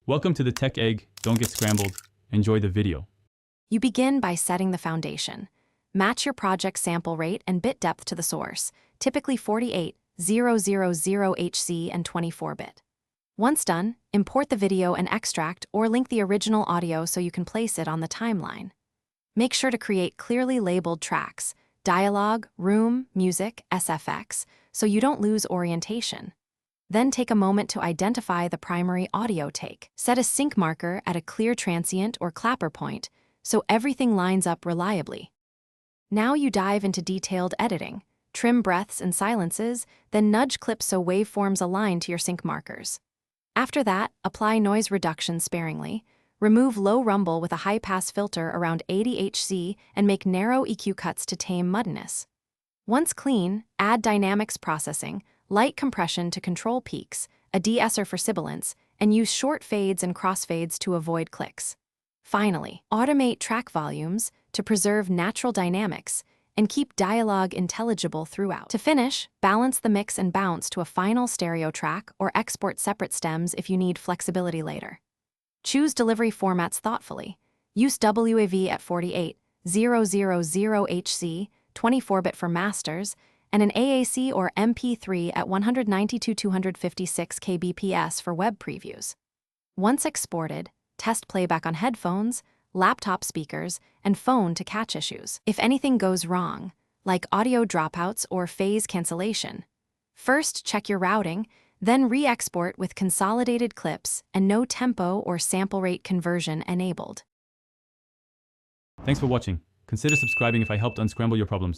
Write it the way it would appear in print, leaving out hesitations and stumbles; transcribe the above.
Welcome to the Tech Egg. Don't get scrambled. Enjoy the video. You begin by setting the foundation. Match your project sample rate and bit depth to the source, typically 48,000 HC and 24-bit. Once done, import the video and extract or link the original audio so you can place it on the timeline. Make sure to create clearly labeled tracks, dialogue, room, music, SFX, so you don't lose orientation. Then take a moment to identify the primary audio take. Set a sync marker at a clear transient or clapper point so everything lines up reliably. Now you dive into detailed editing. Trim breaths and silences, then nudge clips so waveforms align to your sync markers. After that, apply noise reduction sparingly. Remove low rumble with a high-pass filter around 80 HC and make narrow EQ cuts to tame muddiness. Once clean, add dynamics processing, light compression to control peaks, a de-esser for sibilance, and use short fades and crossfades to avoid clicks. Finally, automate track volumes to preserve natural dynamics and keep dialogue intelligible throughout. To finish, balance the mix and bounce to a final stereo track or export separate stems if you need flexibility later. Choose delivery formats thoughtfully. Use WAV at 48,000 HC, 24-bit for masters, and an AAC or MP3 at 192-256 kbps for web previews. Once exported, test playback on headphones, laptop speakers, and phone to catch issues. If anything goes wrong, like audio dropouts or phase cancellation, first check your routing, then re-export with consolidated clips and no tempo or sample rate conversion enabled. Thanks for watching. Consider subscribing if I helped unscramble your problems.